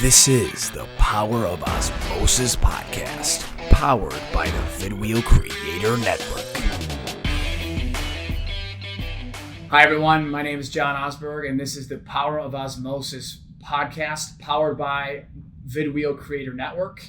This is the Power of OZmosis podcast, powered by the Vidwheel Creator Network. Hi everyone, my name is John Osberg, and this is the Power of OZmosis podcast, powered by Vidwheel Creator Network.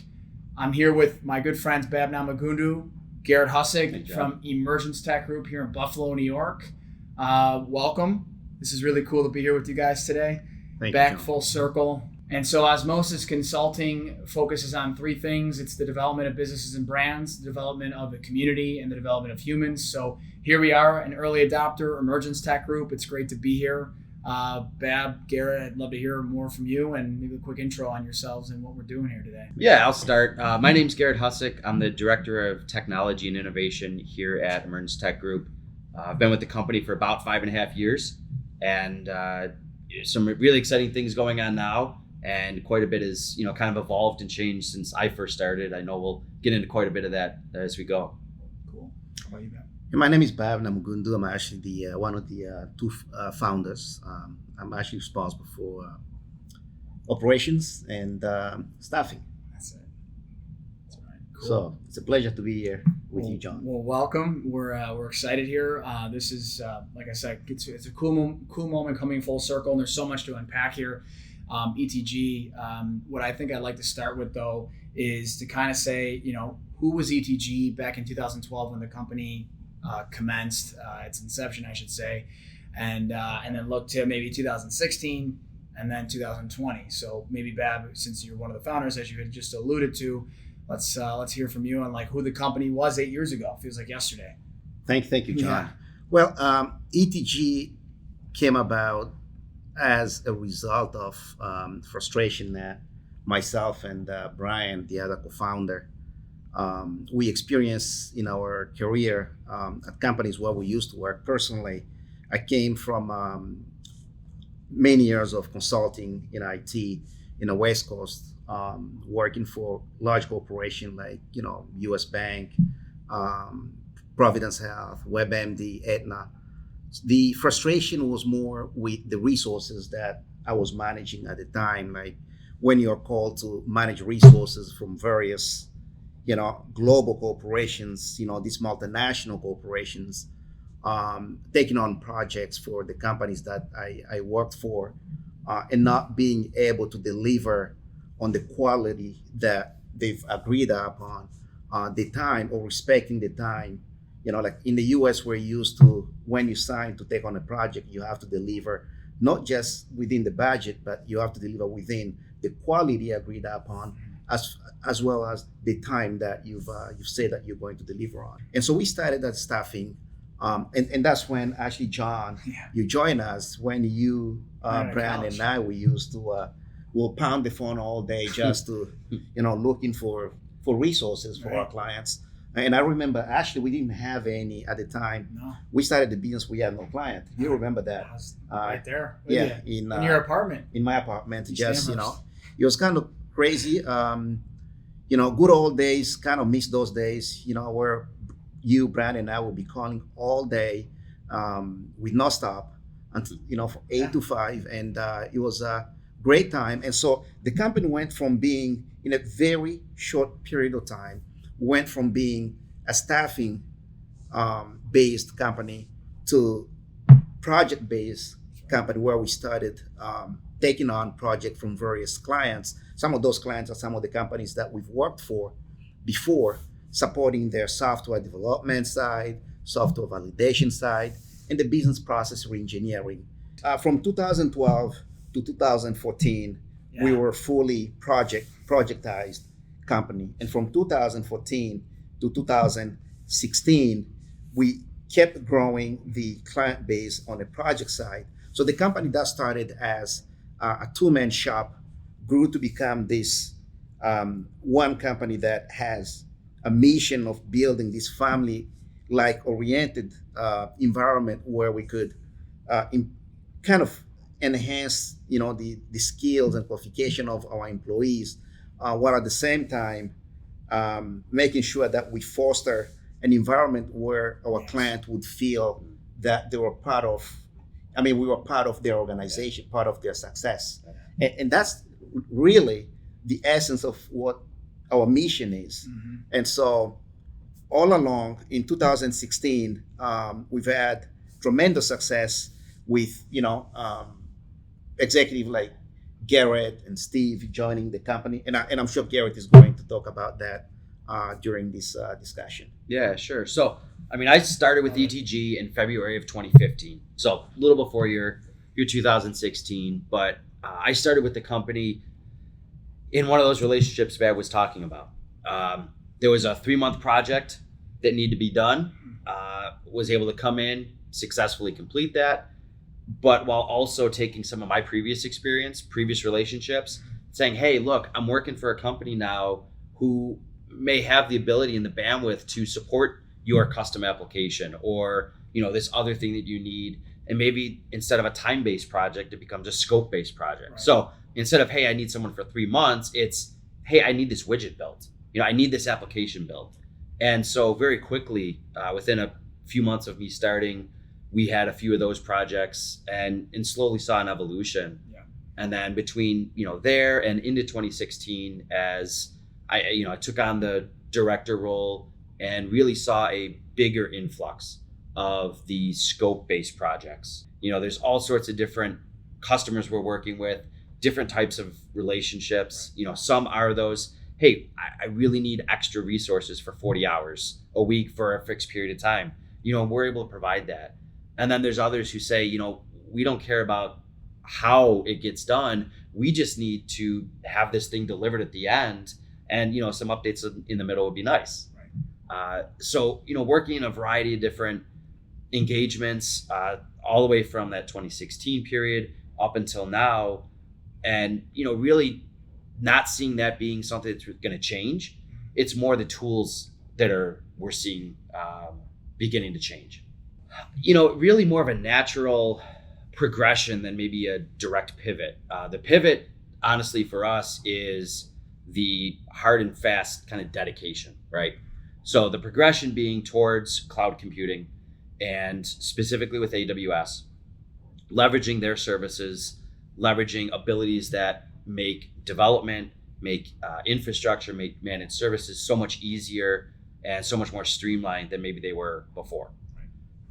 I'm here with my good friends Babna Magundu, Garrett Hussig from EmergenceTek Group here in Buffalo, New York. Welcome. This is really cool to be here with you guys today. Thank Back you, John. full circle. And so OZmosis Consulting focuses on three things. It's the development of businesses and brands, the development of the community, and the development of humans. So here we are, an early adopter, EmergenceTek Group. It's great to be here. Bab, Garrett, I'd love to hear more from you and maybe a quick intro on yourselves and what we're doing here today. Yeah, I'll start. My name's Garrett Hussig. I'm the Director of Technology and Innovation here at EmergenceTek Group. I've been with the company for about 5.5 years, and some really exciting things going on now. And quite a bit is, kind of evolved and changed since I first started. I know we'll get into quite a bit of that as we go. Cool. How about you, Bab? My name is Babna Magundu. I'm actually the one of the two founders. I'm actually responsible for operations and staffing. That's it. That's right. Cool. So it's a pleasure to be here with you, John. Well, welcome. We're excited here. This is, like I said, it's a cool moment coming full circle, and there's so much to unpack here. ETG, what I think I'd like to start with, though, is to kind of say, who was ETG back in 2012 when the company commenced its inception, I should say, and then look to maybe 2016 and then 2020. So maybe Bab, since you're one of the founders, as you had just alluded to, let's hear from you on like who the company was 8 years ago. Feels like yesterday. Thank you, John. Yeah. Well, ETG came about as a result of frustration that myself and Brian, the other co-founder, we experienced in our career at companies where we used to work. Personally, I came from many years of consulting in IT in the West Coast, working for large corporations like, US Bank, Providence Health, WebMD, Aetna. The frustration was more with the resources that I was managing at the time. Like when you're called to manage resources from various, global corporations, these multinational corporations, taking on projects for the companies that I worked for, and not being able to deliver on the quality that they've agreed upon, the time or respecting the time. Like in the US, we're used to when you sign to take on a project, you have to deliver not just within the budget, but you have to deliver within the quality agreed upon, as well as the time that you've said that you're going to deliver on. And so we started that staffing, and that's when actually John, you joined us when you, Brian, and I we used to we'll pound the phone all day just to looking for resources for our clients. And I remember, actually, we didn't have any at the time. No. We started the business, we had no client. You remember that? Right there. Yeah. In your apartment. In my apartment. Just, it was kind of crazy. Good old days, kind of miss those days, where you, Brad, and I will be calling all day with no stop until, from 8 to 5. And it was a great time. And so the company went from being, in a very short period of time, went from being a staffing based company to project based company, where we started taking on projects from various clients. Some of those clients are some of the companies that we've worked for before, supporting their software development side, software validation side, and the business process reengineering. From 2012 to 2014, we were fully projectized company. And from 2014 to 2016, we kept growing the client base on the project side. So the company that started as a two-man shop grew to become this one company that has a mission of building this family-like oriented environment where we could kind of enhance, the skills and qualification of our employees, while at the same time making sure that we foster an environment where our client would feel that they were part of, we were part of their organization, part of their success. And that's really the essence of what our mission is. And so all along in 2016, we've had tremendous success with, executive like Garrett and Steve joining the company. And I'm sure Garrett is going to talk about that during this discussion. Yeah, sure. So, I started with ETG in February of 2015. So a little before your 2016, but I started with the company in one of those relationships Bab was talking about. There was a 3-month project that needed to be done, was able to come in, successfully complete that, but while also taking some of my previous experience, previous relationships, saying, hey, look, I'm working for a company now who may have the ability and the bandwidth to support your custom application or, this other thing that you need. And maybe instead of a time-based project, it becomes a scope-based project. Right. So instead of, hey, I need someone for 3 months, it's, hey, I need this widget built. I need this application built. And so very quickly, within a few months of me starting, we had a few of those projects and slowly saw an evolution. Yeah. And then between, there and into 2016, as I took on the director role and really saw a bigger influx of the scope-based projects. There's all sorts of different customers we're working with, different types of relationships. Some are those, hey, I really need extra resources for 40 hours a week for a fixed period of time. We're able to provide that. And then there's others who say, we don't care about how it gets done. We just need to have this thing delivered at the end. And, some updates in the middle would be nice. Right. So, working in a variety of different engagements, all the way from that 2016 period up until now. And, really not seeing that being something that's going to change. It's more the tools that we're seeing beginning to change. Really more of a natural progression than maybe a direct pivot. The pivot, honestly, for us is the hard and fast kind of dedication, right? So the progression being towards cloud computing and specifically with AWS, leveraging their services, leveraging abilities that make development, make infrastructure, make managed services so much easier and so much more streamlined than maybe they were before.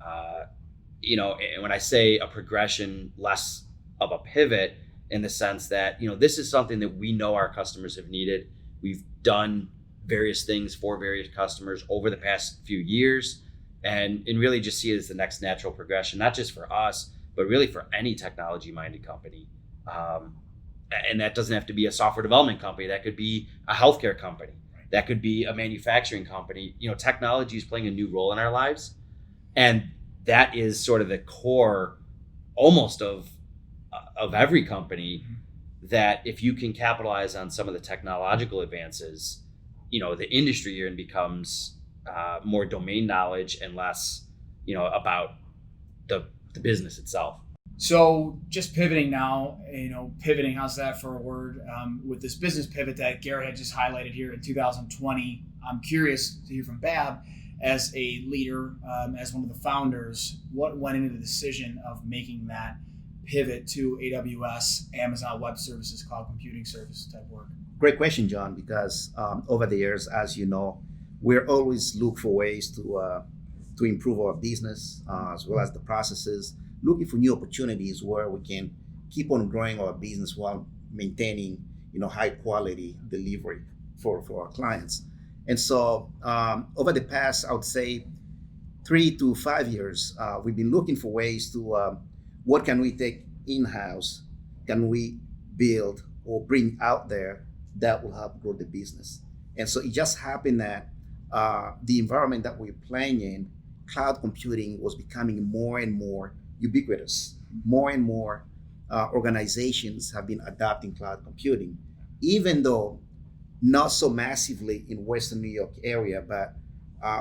And when I say a progression, less of a pivot in the sense that, this is something that we know our customers have needed. We've done various things for various customers over the past few years and really just see it as the next natural progression, not just for us, but really for any technology-minded company. And that doesn't have to be a software development company. That could be a healthcare company. That could be a manufacturing company. Technology is playing a new role in our lives. And that is sort of the core almost of every company, that if you can capitalize on some of the technological advances, the industry you're in becomes more domain knowledge and less, about the business itself. So just pivoting now, pivoting, how's that for a word? With this business pivot that Garrett had just highlighted here in 2020, I'm curious to hear from Bab, as a leader, as one of the founders, what went into the decision of making that pivot to AWS, Amazon Web Services, Cloud Computing Services type work? Great question, John, because over the years, as you know, we're always look for ways to improve our business as well as the processes, looking for new opportunities where we can keep on growing our business while maintaining, high quality delivery for our clients. And so over the past, I would say 3 to 5 years, we've been looking for ways to, what can we take in-house, can we build or bring out there that will help grow the business. And so it just happened that the environment that we're playing in, cloud computing, was becoming more and more ubiquitous. More and more organizations have been adopting cloud computing, even though not so massively in Western New York area, but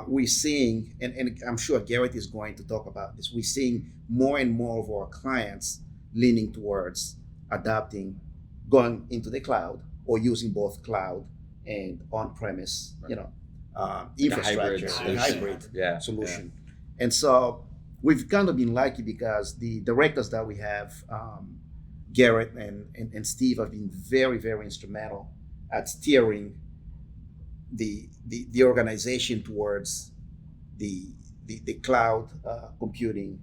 we're seeing, and I'm sure Garrett is going to talk about this, we're seeing more and more of our clients leaning towards adopting, going into the cloud or using both cloud and on-premise, infrastructure, a hybrid solution. Yeah. And so we've kind of been lucky because the directors that we have Garrett and Steve have been very, very instrumental at steering the organization towards the cloud computing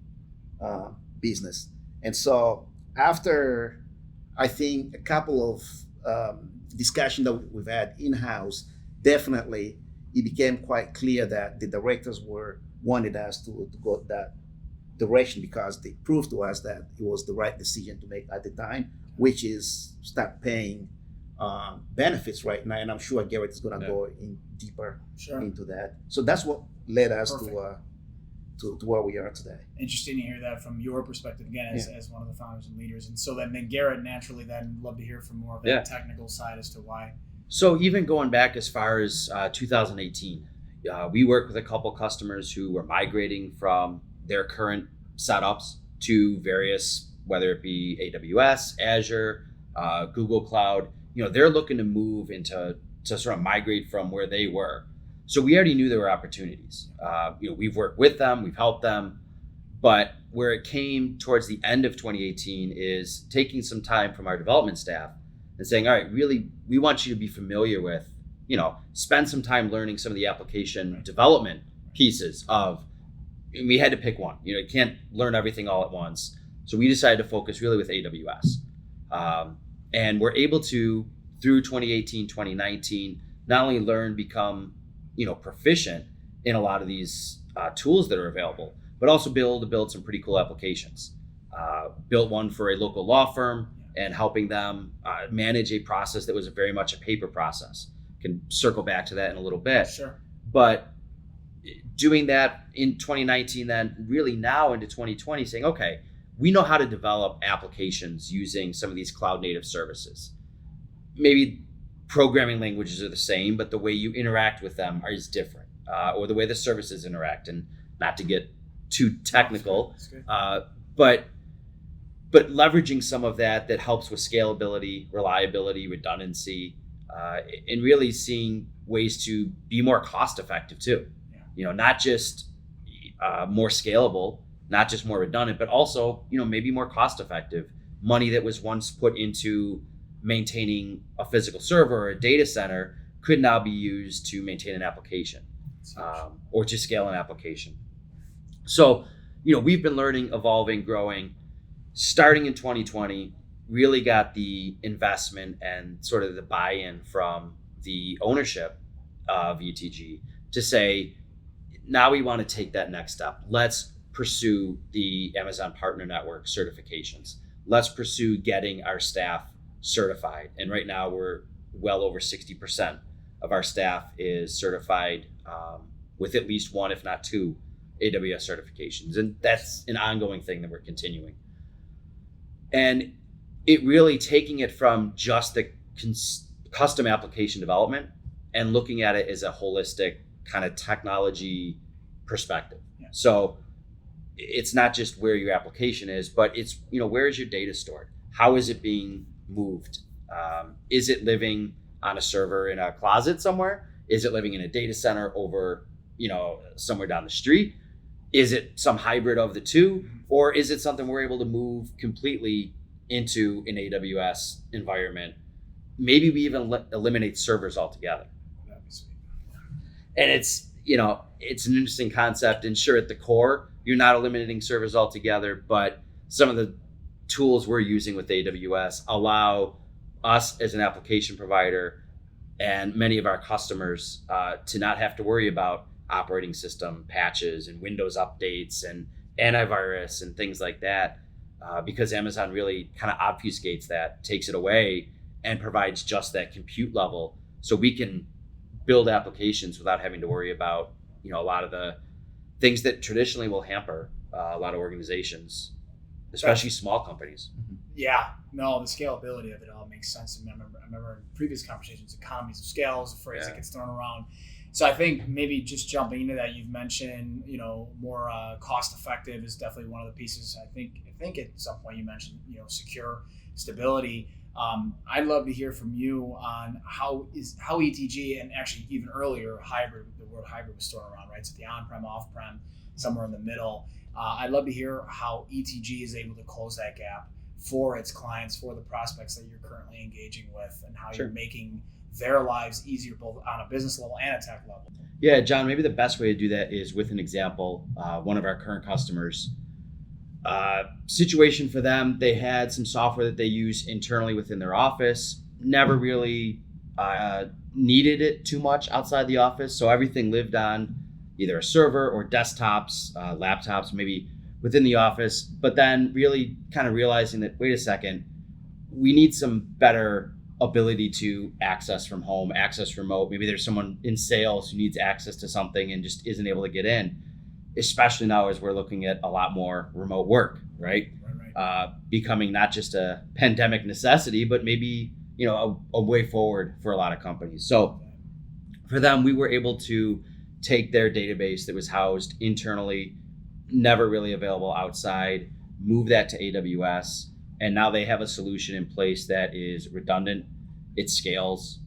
business. And so after, I think, a couple of discussion that we've had in-house, definitely it became quite clear that the directors wanted us to go that direction, because they proved to us that it was the right decision to make at the time, which is start paying benefits right now. And I'm sure Garrett is going to go in deeper into that. So that's what led us to where we are today. Interesting to hear that from your perspective again as one of the founders and leaders. And so then Garrett, naturally then love to hear from more of that technical side as to why. So even going back as far as 2018, we worked with a couple customers who were migrating from their current setups to various, whether it be AWS, Azure, Google Cloud. They're looking to move to sort of migrate from where they were. So we already knew there were opportunities. We've worked with them, we've helped them, but where it came towards the end of 2018 is taking some time from our development staff and saying, all right, really, we want you to be familiar with, spend some time learning some of the application development pieces of, and we had to pick one. You can't learn everything all at once. So we decided to focus really with AWS. And we're able to, through 2018, 2019, not only learn, become proficient in a lot of these tools that are available, but also be able to build some pretty cool applications. Built one for a local law firm and helping them manage a process that was very much a paper process. Can circle back to that in a little bit. Sure. But doing that in 2019, then really now into 2020, saying, okay, we know how to develop applications using some of these cloud native services. Maybe programming languages are the same, but the way you interact with them is different, or the way the services interact. And not to get too technical, but leveraging some of that helps with scalability, reliability, redundancy, and really seeing ways to be more cost effective too. Not just more scalable, not just more redundant, but also maybe more cost effective. Money that was once put into maintaining a physical server or a data center could now be used to maintain an application or to scale an application. So, we've been learning, evolving, growing. Starting in 2020, really got the investment and sort of the buy-in from the ownership of ETG to say, now we want to take that next step. Let's pursue the Amazon Partner Network certifications. Let's pursue getting our staff certified. And right now we're well over 60% of our staff is certified with at least one, if not two, AWS certifications. And that's an ongoing thing that we're continuing. And it really taking it from just the custom application development and looking at it as a holistic kind of technology perspective. So it's not just where your application is, but it's, where is your data stored? How is it being moved? Is it living on a server in a closet somewhere? Is it living in a data center over, somewhere down the street? Is it some hybrid of the two? Or is it something we're able to move completely into an AWS environment? Maybe we even eliminate servers altogether. And it's, it's an interesting concept. And sure, at the core, you're not eliminating servers altogether, but some of the tools we're using with AWS allow us as an application provider and many of our customers to not have to worry about operating system patches and Windows updates and antivirus and things like that, because Amazon really kind of obfuscates that, takes it away, and provides just that compute level so we can build applications without having to worry about a lot of the things that traditionally will hamper a lot of organizations, especially small companies. Yeah, no, the scalability of it all makes sense. I remember in previous conversations, economies of scale is a phrase that gets thrown around. So I think maybe just jumping into that, you've mentioned, more cost effective is definitely one of the pieces. I think at some point you mentioned, secure stability. I'd love to hear from you on how ETG, and actually even earlier hybrid, the word hybrid was thrown around, right? So the on-prem, off-prem, somewhere in the middle. I'd love to hear how ETG is able to close that gap for its clients, for the prospects that you're currently engaging with, and how Sure. you're making their lives easier both on a business level and a tech level. Yeah, John, maybe the best way to do that is with an example. One of our current customers, situation for them, they had some software that they use internally within their office, never really needed it too much outside the office. So everything lived on either a server or desktops, laptops, maybe within the office, but then really kind of realizing that, wait a second, we need some better ability to access from home, access remote. Maybe there's someone in sales who needs access to something and just isn't able to get in, especially now as we're looking at a lot more remote work, right? Becoming not just a pandemic necessity, but maybe, a way forward for a lot of companies. So for them, we were able to take their database that was housed internally, never really available outside, move that to AWS, and now they have a solution in place that is redundant. It scales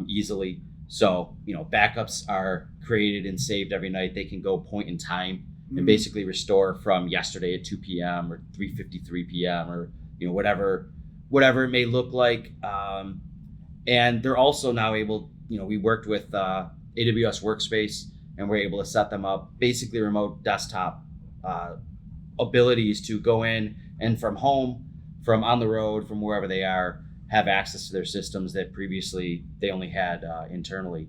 easily. So, backups are created and saved every night. They can go point in time and basically restore from yesterday at 2 p.m. or 3:53 p.m. or, whatever it may look like. And they're also now able, we worked with AWS Workspace, and we're able to set them up basically remote desktop abilities to go in and from home, from on the road, from wherever they are, have access to their systems that previously they only had internally.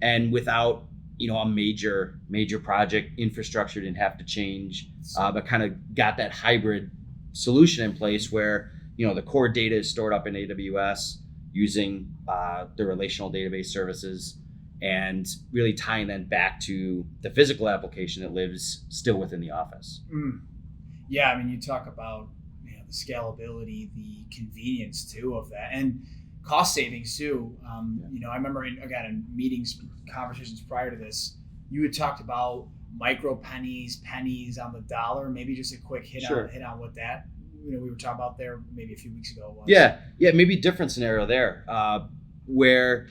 And without, a major project, infrastructure didn't have to change, but kind of got that hybrid solution in place where, the core data is stored up in AWS using the relational database services, and really tying them back to the physical application that lives still within the office. Yeah, I mean, you talk about the scalability, the convenience too of that, and cost savings too. I remember in meetings, conversations prior to this, you had talked about micro pennies on the dollar. Maybe just a quick hit on what that we were talking about there maybe a few weeks ago was. Yeah, maybe a different scenario there, where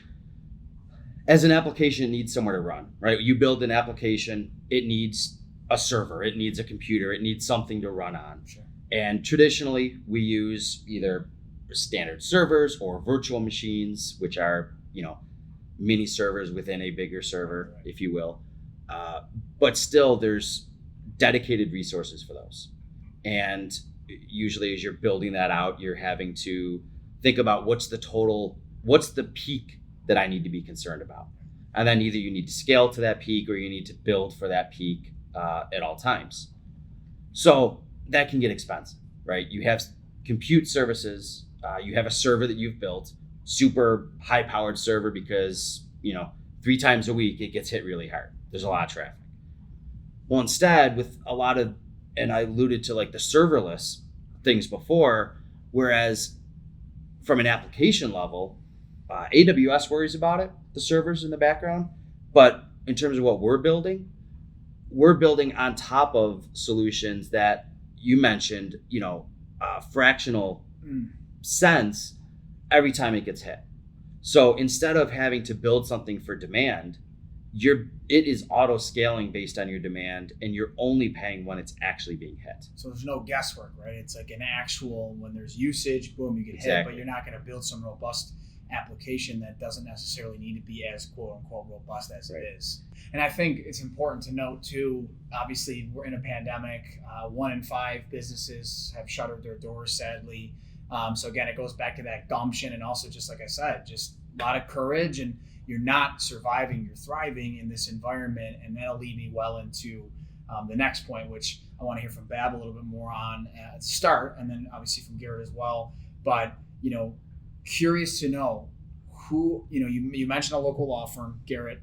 as an application, it needs somewhere to run, right? You build an application, it needs a server, it needs a computer, it needs something to run on. Sure. And traditionally, we use either standard servers or virtual machines, which are, mini servers within a bigger server, if you will. But still, there's dedicated resources for those. And usually as you're building that out, you're having to think about what's the peak that I need to be concerned about. And then either you need to scale to that peak or you need to build for that peak at all times. So that can get expensive, right? You have compute services, you have a server that you've built, super high powered server because, 3 times a week it gets hit really hard. There's a lot of traffic. Well, instead with a lot of, and I alluded to like the serverless things before, whereas from an application level, AWS worries about it, the servers in the background, but in terms of what we're building on top of solutions that you mentioned, fractional cents every time it gets hit. So instead of having to build something for demand, it is auto scaling based on your demand, and you're only paying when it's actually being hit. So there's no guesswork, right? It's like an actual, when there's usage, boom, you get hit, but you're not going to build some robust application that doesn't necessarily need to be as quote unquote robust as it is. And I think it's important to note too, obviously we're in a pandemic, 1 in 5 businesses have shuttered their doors, sadly. So again, it goes back to that gumption, and also just like I said, just a lot of courage, and you're not surviving, you're thriving in this environment. And that'll lead me well into the next point, which I want to hear from Bab a little bit more on at the start, and then obviously from Garrett as well. But, curious to know who, you mentioned a local law firm, Garrett.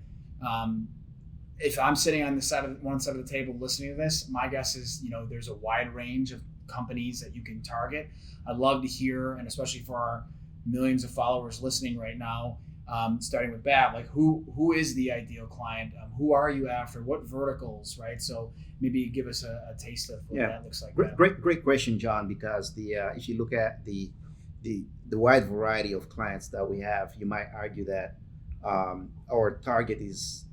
If I'm sitting on one side of the table listening to this, my guess is, there's a wide range of companies that you can target. I'd love to hear, and especially for our millions of followers listening right now, starting with Bab, like who is the ideal client? Who are you after? What verticals, right? So maybe give us a taste of what that looks like. Great question, John, because if you look at the wide variety of clients that we have, you might argue that our target is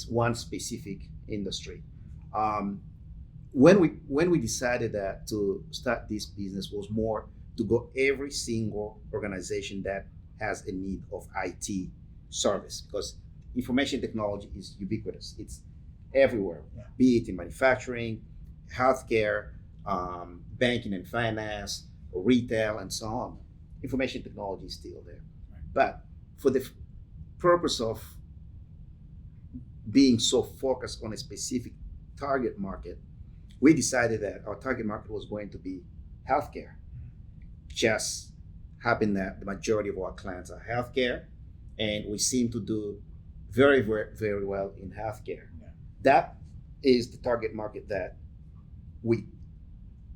one specific industry. when we decided that to start this business was more to go every single organization that has a need of IT service, because information technology is ubiquitous. It's everywhere, be it in manufacturing, healthcare, banking and finance, retail, and so on. Information technology is still there. But for the purpose of being so focused on a specific target market, we decided that our target market was going to be healthcare. Just happened that the majority of our clients are healthcare, and we seem to do very, very, very well in healthcare. Yeah. That is the target market that we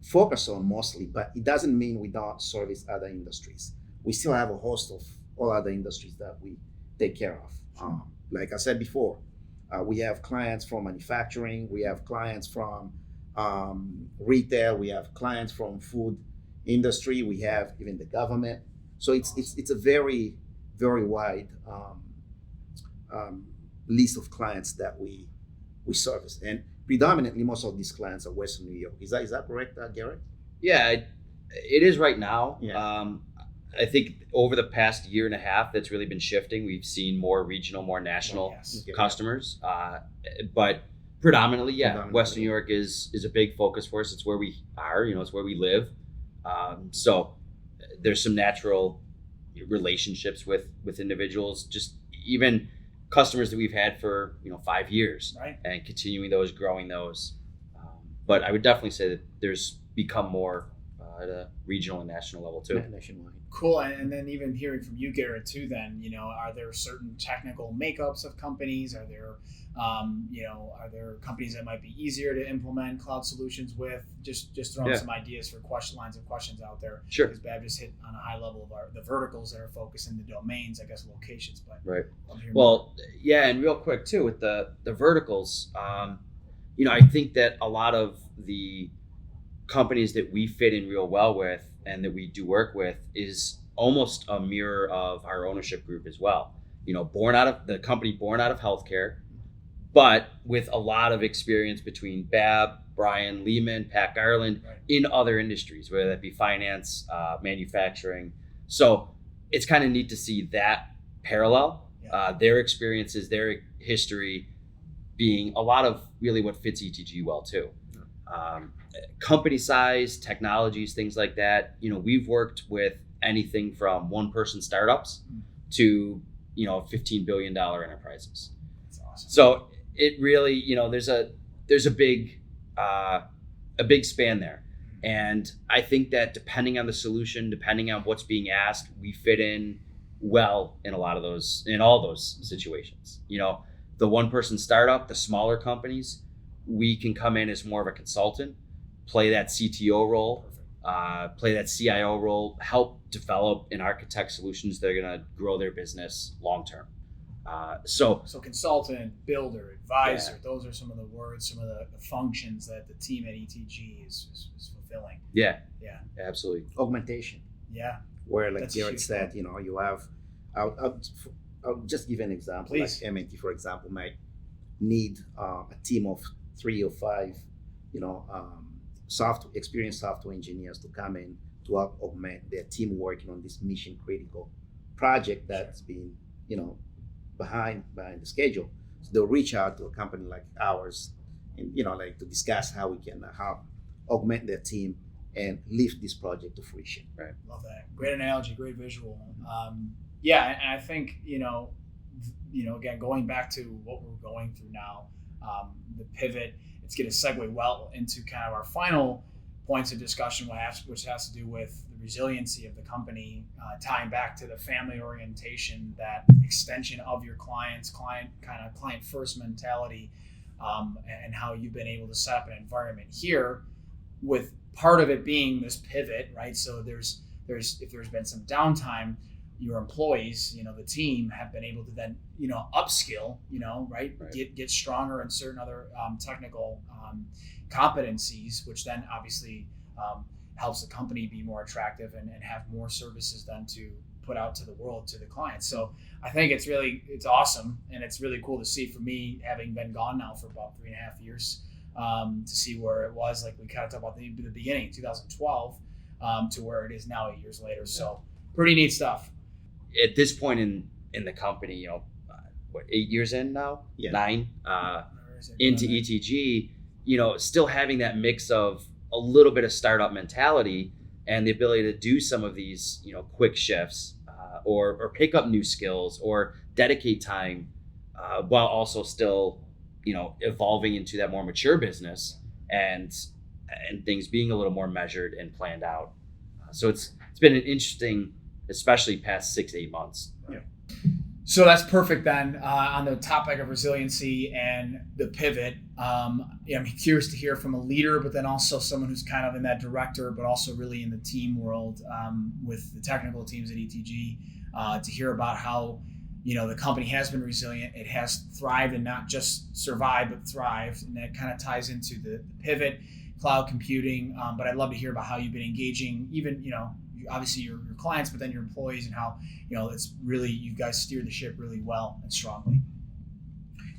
focus on mostly, but it doesn't mean we don't service other industries. We still have a host of all other industries that we take care of. Like I said before, we have clients from manufacturing, we have clients from retail, we have clients from food industry, we have even the government. So it's a very, very wide list of clients that we service, and predominantly most of these clients are Western New York. Is that correct, Garrett? Yeah, it is right now. Yeah. I think over the past year and a half, that's really been shifting. We've seen more regional, more national customers, but predominantly, Western New York is a big focus for us. It's where we are, it's where we live. So there's some natural relationships with individuals, just even customers that we've had for 5 years, right, and continuing those, growing those. But I would definitely say that there's become more at a regional and national level too. Nationwide. Cool. And then even hearing from you, Garrett, too, then, are there certain technical makeups of companies? Are there, are there companies that might be easier to implement cloud solutions with? Just throwing some ideas for lines of questions out there. Sure. Because Bab just hit on a high level of the verticals that are focused in the domains, I guess, locations. But right. Well, and real quick too with the verticals, I think that a lot of the companies that we fit in real well with and that we do work with is almost a mirror of our ownership group as well. Born out of healthcare, but with a lot of experience between Bab, Brian, Lehman, Pat Garland, in other industries, whether that be finance, manufacturing. So it's kind of neat to see that parallel, their experiences, their history being a lot of really what fits ETG well too. Company size, technologies, things like that. We've worked with anything from one-person startups to $15 billion enterprises. That's awesome. So it really, there's a big span there, and I think that depending on the solution, depending on what's being asked, we fit in well in all those situations. The one-person startup, the smaller companies, we can come in as more of a consultant, play that CTO role, play that CIO role, help develop and architect solutions that are going to grow their business long term. So consultant, builder, advisor, those are some of the words, some of the functions that the team at ETG is fulfilling. Yeah, absolutely. Augmentation. Yeah. Where, like Garrett said, you have, I'll just give an example. Please. Like M&T, for example, might need a team of 3 or 5, experienced software engineers to come in to help augment their team working on this mission critical project that's been, behind the schedule. So they'll reach out to a company like ours and, to discuss how we can help augment their team and lift this project to fruition. Right. Love that. Great analogy, great visual. And I think, again, going back to what we're going through now, the pivot, it's going to segue well into kind of our final points of discussion, which has to do with the resiliency of the company, tying back to the family orientation, that extension of your client first mentality, and how you've been able to set up an environment here, with part of it being this pivot, right? So if there's been some downtime, your employees, the team have been able to then, upskill, right? Get stronger in certain other technical competencies, which then obviously helps the company be more attractive and have more services then to put out to the world, to the clients. So I think it's awesome, and it's really cool to see. For me, having been gone now for about 3.5 years, to see where it was, like we kind of talked about the beginning, 2012, to where it is now 8 years later. So pretty neat stuff. At this point in the company, 8 years in now, 9 into ETG, still having that mix of a little bit of startup mentality and the ability to do some of these, quick shifts or pick up new skills or dedicate time while also still, evolving into that more mature business and things being a little more measured and planned out. So it's been an interesting, especially past 6-8 months. Yeah. So that's perfect then on the topic of resiliency and the pivot. I'm curious to hear from a leader, but then also someone who's kind of in that director, but also really in the team world with the technical teams at ETG to hear about how, the company has been resilient. It has thrived and not just survived, but thrived. And that kind of ties into the pivot, cloud computing. But I'd love to hear about how you've been engaging even, obviously your clients, but then your employees and how, it's really, you guys steer the ship really well and strongly.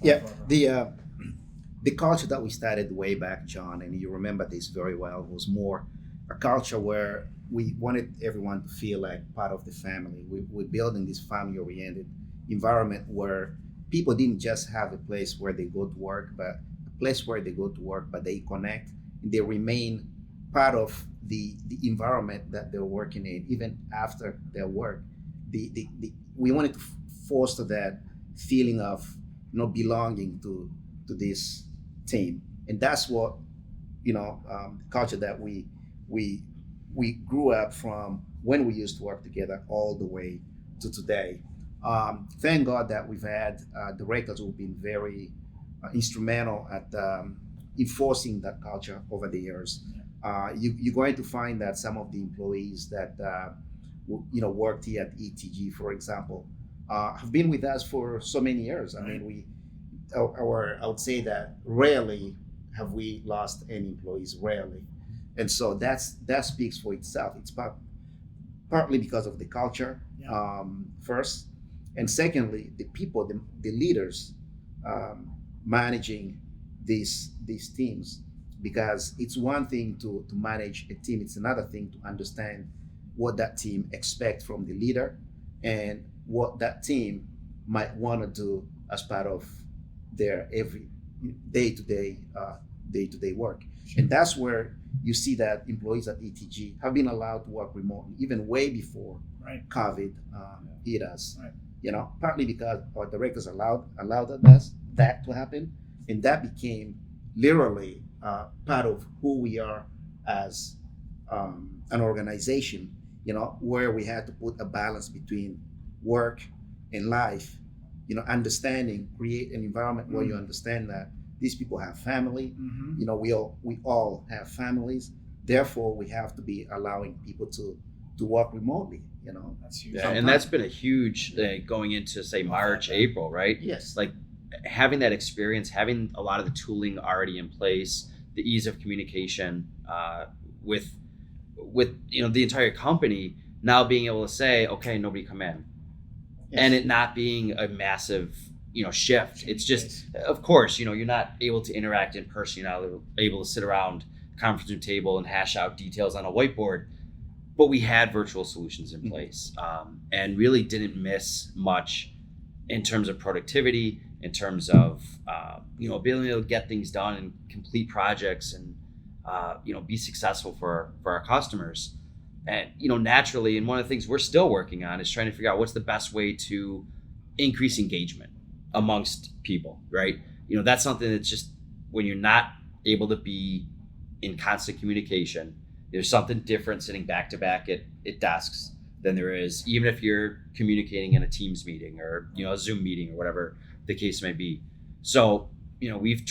Yeah. The culture that we started way back, John, and you remember this very well, was more a culture where we wanted everyone to feel like part of the family. We're building this family-oriented environment where people didn't just have a place where they go to work, but a place where they go to work, but they connect and they remain part of the environment that they're working in, even after their work. We wanted to foster that feeling of belonging to this team, and that's what culture that we grew up from when we used to work together all the way to today. Thank God that we've had directors who've been very instrumental at enforcing that culture over the years. You're going to find that some of the employees that worked here at ETG, for example, have been with us for so many years. I mean, I would say that rarely have we lost any employees, rarely. And so that speaks for itself. It's partly because of the culture, first, and secondly, the people, the leaders managing these teams. Because it's one thing to manage a team, it's another thing to understand what that team expects from the leader and what that team might want to do as part of their every day-to-day work. Sure. And that's where you see that employees at ETG have been allowed to work remotely, even way before COVID hit us. Right. Partly because our directors allowed us that to happen, and that became literally part of who we are as an organization, where we had to put a balance between work and life, understanding, create an environment where you understand that these people have family, we all have families, therefore we have to be allowing people to work remotely, That's huge. Yeah, and that's been a huge thing going into, say, March, April, right? Yes. Like, having that experience, having a lot of the tooling already in place, the ease of communication with the entire company, now being able to say, okay, nobody come in, and it not being a massive shift. It's just, of course, you're not able to interact in person. You're not able to sit around the conference room table and hash out details on a whiteboard. But we had virtual solutions in place, and really didn't miss much in terms of productivity, in terms of being able to get things done and complete projects and be successful for our customers. And naturally, and one of the things we're still working on is trying to figure out what's the best way to increase engagement amongst people, right? That's something that's just, when you're not able to be in constant communication, there's something different sitting back to back at desks than there is even if you're communicating in a Teams meeting or a Zoom meeting or whatever the case may be. So we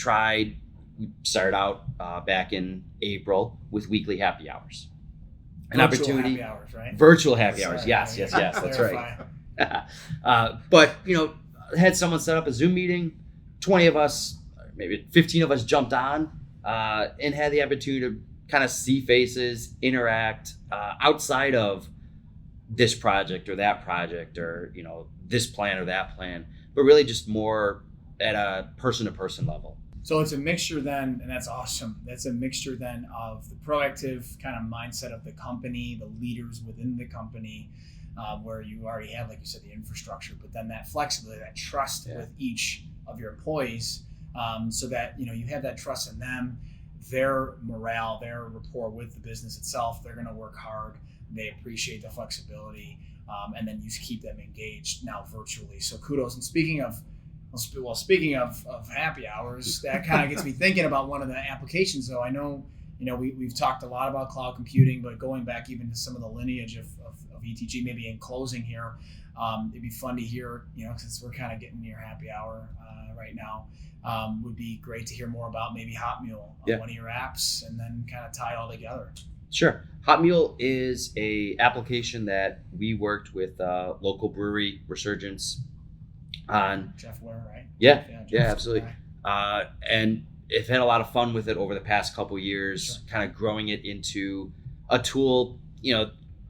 started out back in April with weekly happy hours. Happy hours, right? Virtual happy hours. Yes, that's right. But had someone set up a Zoom meeting, 20 of us, maybe 15 of us jumped on and had the opportunity to kind of see faces, interact outside of this project or that project or this plan or that plan, but really just more at a person-to-person level. So it's a mixture then, and that's awesome. That's a mixture then of the proactive kind of mindset of the company, the leaders within the company, where you already have, like you said, the infrastructure, but then that flexibility, that trust with each of your employees, so that you have that trust in them, their morale, their rapport with the business itself. They're going to work hard. They appreciate the flexibility, and then you keep them engaged now virtually. So kudos. And speaking of happy hours, that kind of gets me thinking about one of the applications. Though I know, we've talked a lot about cloud computing, but going back even to some of the lineage of ETG, maybe in closing here, it'd be fun to hear, since we're kind of getting near happy hour right now, would be great to hear more about maybe Hot Mule, one of your apps, and then kind of tie it all together. Sure. Hot Mule is a application that we worked with local brewery Resurgence on. Jeff Ware, right? Yeah, absolutely. And I've had a lot of fun with it over the past couple years, kind of growing it into a tool.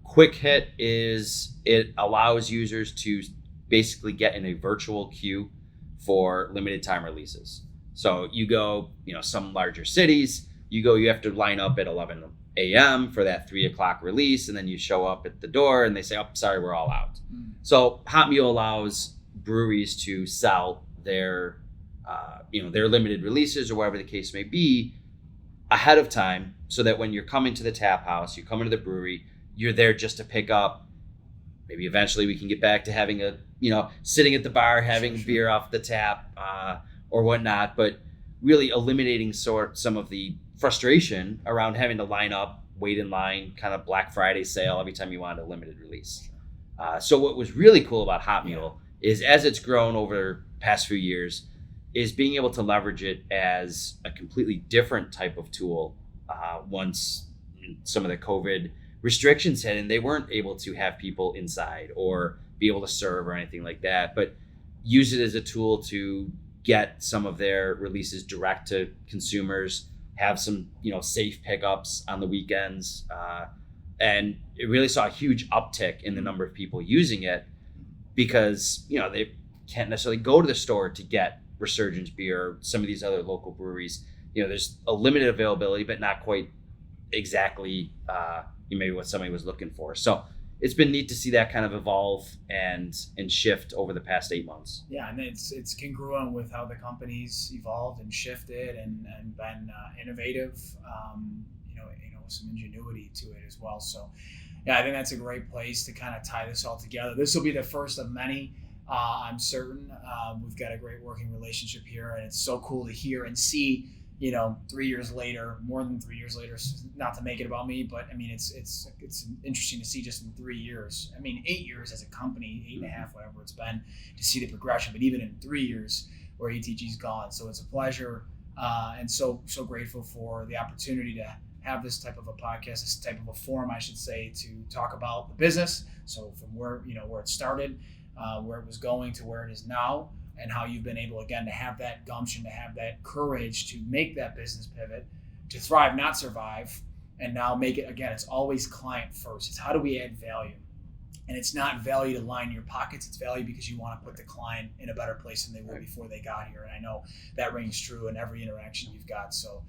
Quick hit is it allows users to basically get in a virtual queue for limited time releases. So you go, some larger cities, you have to line up at 11 a.m. for that 3 o'clock release, and then you show up at the door and they say, "Oh, sorry, we're all out." So Hot Mule allows breweries to sell their limited releases or whatever the case may be ahead of time, so that when you're coming to the tap house, you come into the brewery, you're there just to pick up. Maybe eventually we can get back to having sitting at the bar, having beer off the tap or whatnot, but really eliminating some of the frustration around having to line up, wait in line, kind of Black Friday sale every time you wanted a limited release. So what was really cool about Hot Mule is, as it's grown over the past few years, is being able to leverage it as a completely different type of tool. Once some of the COVID restrictions hit and they weren't able to have people inside or be able to serve or anything like that, but use it as a tool to get some of their releases direct to consumers, have some safe pickups on the weekends, and it really saw a huge uptick in the number of people using it, because they can't necessarily go to the store to get Resurgence beer or some of these other local breweries. There's a limited availability, but not quite exactly maybe what somebody was looking for. So it's been neat to see that kind of evolve and shift over the past 8 months. Yeah, and it's congruent with how the company's evolved and shifted and been innovative. Some ingenuity to it as well. So, I think that's a great place to kind of tie this all together. This will be the first of many. I'm certain. We've got a great working relationship here, and it's so cool to hear and see. 3 years later, more than 3 years later, not to make it about me, but I mean, it's interesting to see just in 3 years. I mean, 8 years as a company, 8.5, whatever it's been, to see the progression. But even in 3 years, where ETG's gone, so it's a pleasure, and so grateful for the opportunity to have this type of a podcast, this type of a forum, I should say, to talk about the business. So from where it started, where it was going to where it is now, and how you've been able, again, to have that gumption, to have that courage to make that business pivot, to thrive, not survive, and now make it, again, it's always client first. It's how do we add value? And it's not value to line your pockets, it's value because you want to put the client in a better place than they were before they got here. And I know that rings true in every interaction you've got. So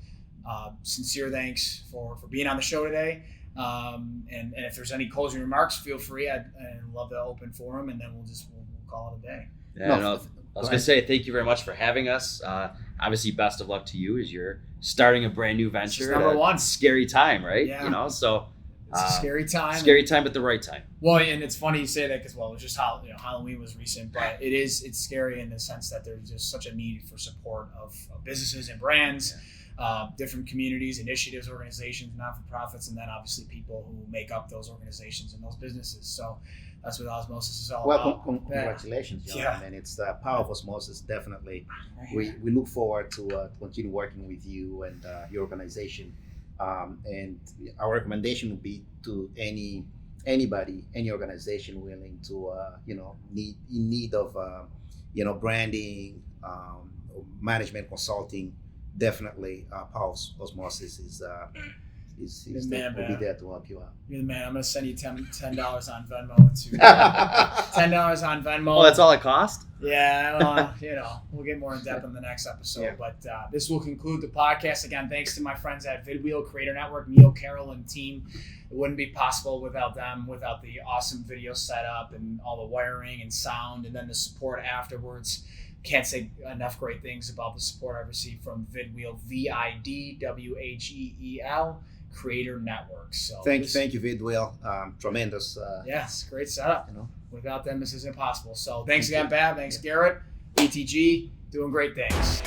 sincere thanks for being on the show today. And if there's any closing remarks, feel free. I'd love the open forum, and then we'll call it a day. I was going to say thank you very much for having us. Obviously, best of luck to you as you're starting a brand new venture. Number one. Scary time, right? Yeah. So it's a scary time. Scary time, but the right time. Well, and it's funny you say that because, it was just Halloween was recent, but it's scary in the sense that there's just such a need for support of businesses and brands, different communities, initiatives, organizations, not-for-profits, and then obviously people who make up those organizations and those businesses. So that's what Osmosis is all about. Congratulations, John. And it's the power of osmosis, definitely. We look forward to continue working with you and your organization. And our recommendation would be to anybody, any organization willing to, in need of, branding, management consulting. Definitely, power of osmosis He's Man, will be there to help you out. You're the man. I'm gonna send you $10 on Venmo to $10 on Venmo. Well, that's all it cost? Yeah, we'll get more in depth in the next episode. Yeah. But this will conclude the podcast. Again, thanks to my friends at VidWheel Creator Network, Neil, Carol, and team. It wouldn't be possible without them, without the awesome video setup and all the wiring and sound, and then the support afterwards. Can't say enough great things about the support I've received from VidWheel, VidWheel Creator Network. So thank you, VidWheel. Tremendous. Yes, great setup. You know. Without them, this isn't possible. So thanks again, Bab. Thanks, Garrett. ETG, doing great things.